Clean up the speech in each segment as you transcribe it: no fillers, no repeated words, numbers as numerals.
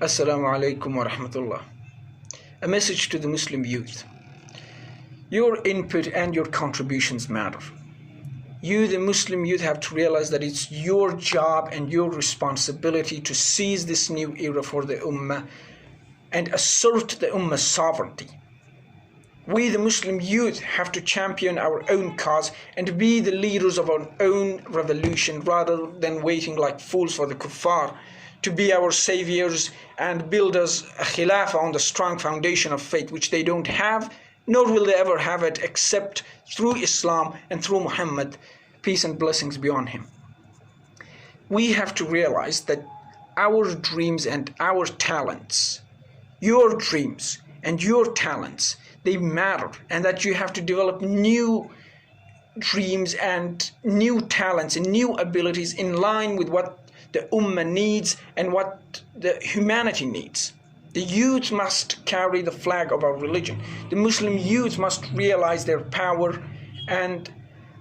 Assalamu alaikum wa rahmatullah. A message to the Muslim youth. Your input and your contributions matter. You, the Muslim youth, have to realize that it's your job and your responsibility to seize this new era for the Ummah and assert the Ummah's sovereignty. We, the Muslim youth, have to champion our own cause and be the leaders of our own revolution rather than waiting like fools for the kuffar to be our saviors and build us a khilafah on the strong foundation of faith, which they don't have, nor will they ever have it except through Islam and through Muhammad, peace and blessings be on him. We have to realize that our dreams and our talents, your dreams and your talents, they matter, and that you have to develop new dreams and new talents and new abilities in line with what the Ummah needs and what the humanity needs. The youth must carry the flag of our religion. The Muslim youth must realize their power, and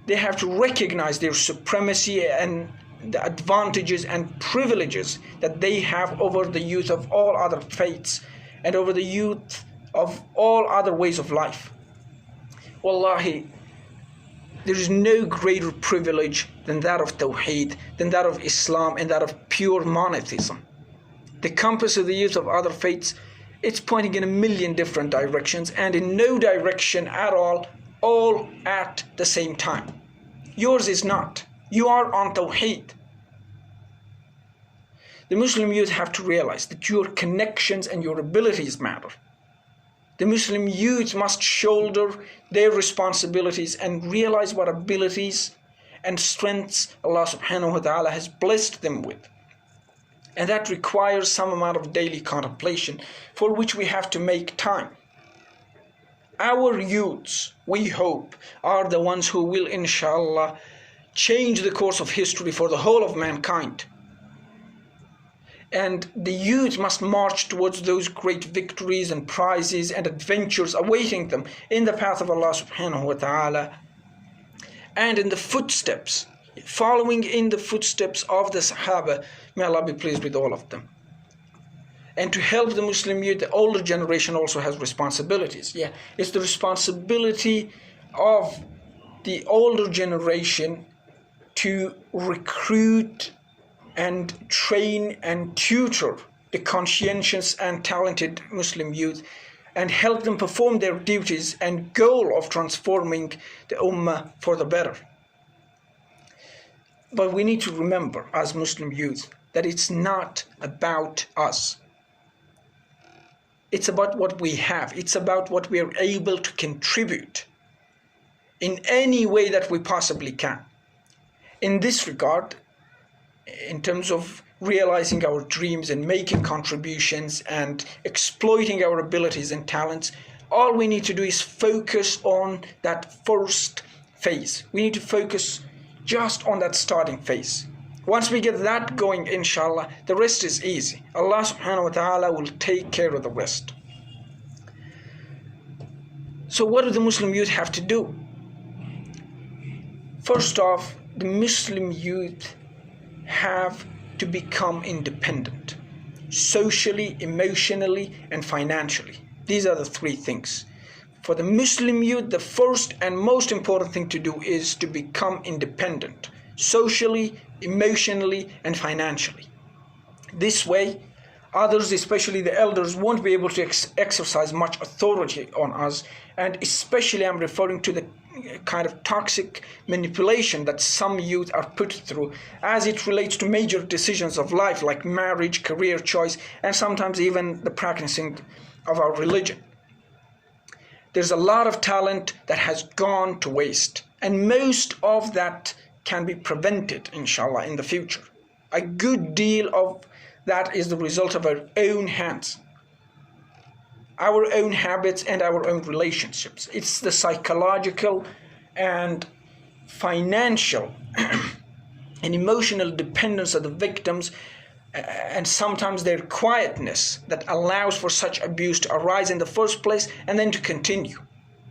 they have to recognize their supremacy and the advantages and privileges that they have over the youth of all other faiths and over the youth of all other ways of life. Wallahi, there is no greater privilege than that of Tawheed, than that of Islam, and that of pure monotheism. The compass of the youth of other faiths, it's pointing in a million different directions and in no direction at all at the same time. Yours is not. You are on Tawheed. The Muslim youth have to realize that your connections and your abilities matter. The Muslim youth must shoulder their responsibilities and realize what abilities and strengths Allah subhanahu wa ta'ala has blessed them with. And that requires some amount of daily contemplation, for which we have to make time. Our youths, we hope, are the ones who will, inshallah, change the course of history for the whole of mankind. And the youth must march towards those great victories and prizes and adventures awaiting them in the path of Allah subhanahu wa ta'ala, and in the footsteps, following in the footsteps of the Sahaba. May Allah be pleased with all of them. And to help the Muslim youth, the older generation also has responsibilities. It's the responsibility of the older generation to recruit and train and tutor the conscientious and talented Muslim youth and help them perform their duties and goal of transforming the Ummah for the better. But we need to remember as Muslim youth that it's not about us. It's about what we have. It's about what we are able to contribute in any way that we possibly can. In this regard, in terms of realizing our dreams and making contributions and exploiting our abilities and talents, all we need to do is focus on that first phase. We need to focus just on that starting phase. Once we get that going, inshallah, the rest is easy. Allah subhanahu wa ta'ala will take care of the rest. So what do the Muslim youth have to do? First off, the Muslim youth have to become independent, socially, emotionally, and financially. These are the three things. For the Muslim youth, the first and most important thing to do is to become independent, socially, emotionally, and financially. This way, others, especially the elders, won't be able to exercise much authority on us, and especially I'm referring to the kind of toxic manipulation that some youth are put through as it relates to major decisions of life like marriage, career choice, and sometimes even the practicing of our religion. There's a lot of talent that has gone to waste, and most of that can be prevented, inshallah, in the future. A good deal of that is the result of our own hands, our own habits, and our own relationships. It's the psychological and financial and emotional dependence of the victims and sometimes their quietness that allows for such abuse to arise in the first place and then to continue.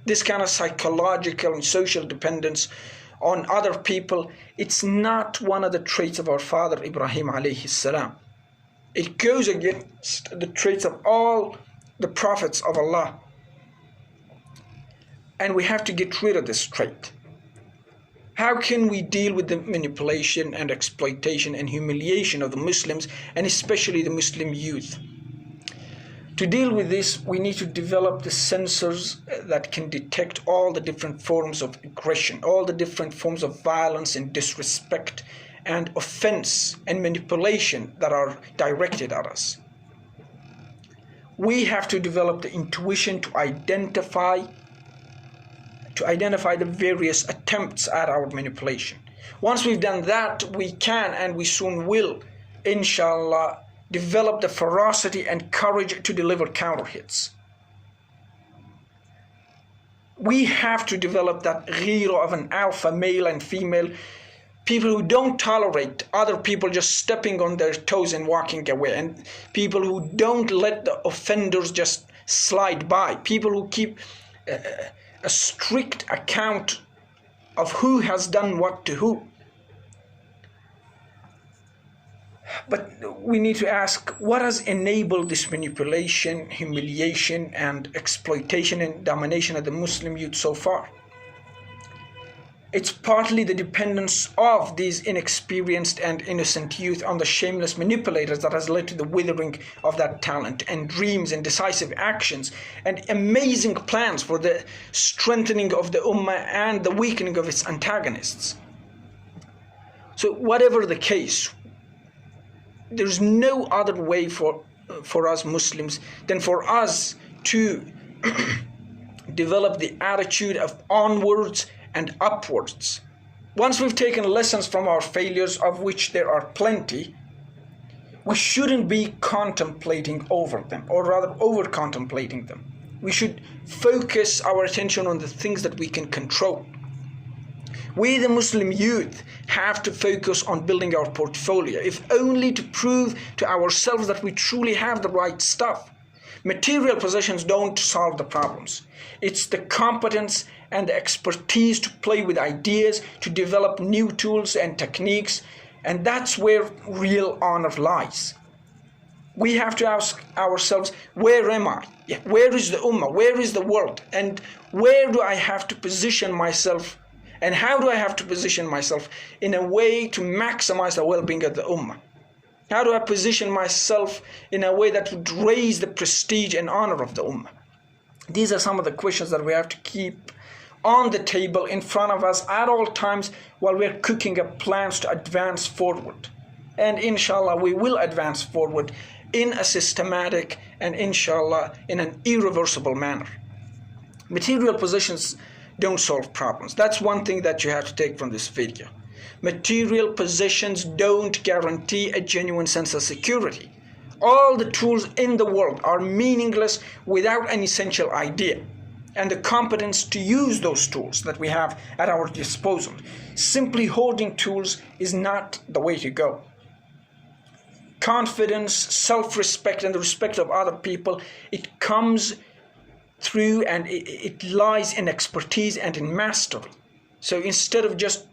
This kind of psychological and social dependence on other people, it's not one of the traits of our father Ibrahim alayhi salam. It goes against the traits of all the prophets of Allah. And we have to get rid of this trait. How can we deal with the manipulation and exploitation and humiliation of the Muslims, and especially the Muslim youth? To deal with this, we need to develop the sensors that can detect all the different forms of aggression, all the different forms of violence and disrespect and offense and manipulation that are directed at us. We have to develop the intuition to identify the various attempts at our manipulation. Once we've done that, we can, and we soon will, inshallah, develop the ferocity and courage to deliver counter hits. We have to develop that ghira of an alpha male and female, people who don't tolerate other people just stepping on their toes and walking away, and people who don't let the offenders just slide by, people who keep a strict account of who has done what to who. But we need to ask, what has enabled this manipulation, humiliation, and exploitation and domination of the Muslim youth so far? It's partly the dependence of these inexperienced and innocent youth on the shameless manipulators that has led to the withering of that talent and dreams and decisive actions and amazing plans for the strengthening of the Ummah and the weakening of its antagonists. So whatever the case, there's no other way for us Muslims than for us to develop the attitude of onwards and upwards. Once we've taken lessons from our failures, of which there are plenty, we shouldn't be contemplating over them, or rather over contemplating them. We should focus our attention on the things that we can control. We, the Muslim youth, have to focus on building our portfolio, if only to prove to ourselves that we truly have the right stuff. Material possessions don't solve the problems. It's the competence and the expertise to play with ideas, to develop new tools and techniques, and that's where real honor lies. We have to ask ourselves, where am I? Where is the Ummah? Where is the world? And where do I have to position myself? And how do I have to position myself in a way to maximize the well-being of the Ummah? How do I position myself in a way that would raise the prestige and honor of the Ummah? These are some of the questions that we have to keep on the table in front of us at all times while we're cooking up plans to advance forward. And inshallah, we will advance forward in a systematic and inshallah in an irreversible manner. Material possessions don't solve problems. That's one thing that you have to take from this video. Material possessions don't guarantee a genuine sense of security. All the tools in the world are meaningless without an essential idea and the competence to use those tools that we have at our disposal. Simply hoarding tools is not the way to go. Confidence, self-respect, and the respect of other people, it comes through and it lies in expertise and in mastery. So instead of just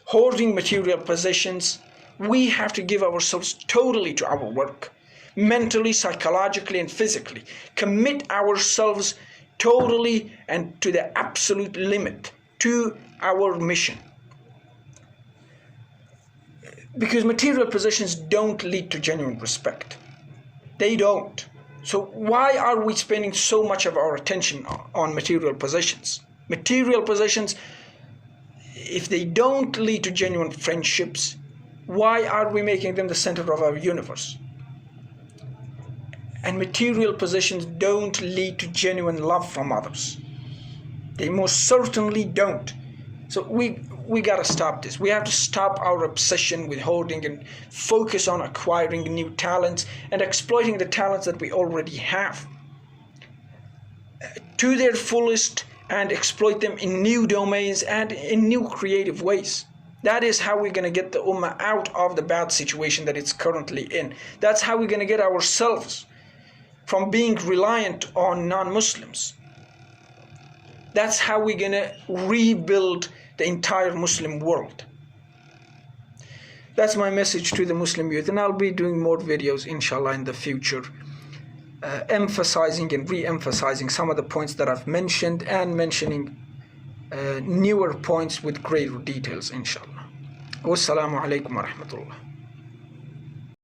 hoarding material possessions, we have to give ourselves totally to our work, mentally, psychologically, and physically. Commit ourselves totally and to the absolute limit to our mission. Because material possessions don't lead to genuine respect. They don't. So why are we spending so much of our attention on material possessions? Material possessions, if they don't lead to genuine friendships, why are we making them the center of our universe? And material possessions don't lead to genuine love from others. They most certainly don't. So we gotta stop this. We have to stop our obsession with hoarding and focus on acquiring new talents and exploiting the talents that we already have to their fullest and exploit them in new domains and in new creative ways. That is how we're going to get the Ummah out of the bad situation that it's currently in. That's how we're going to get ourselves from being reliant on non-Muslims. That's how we're going to rebuild the entire Muslim world. That's my message to the Muslim youth, and I'll be doing more videos inshallah in the future, emphasizing and re-emphasizing some of the points that I've mentioned and mentioning newer points with greater details inshallah. Wassalamu alaikum wa rahmatullah.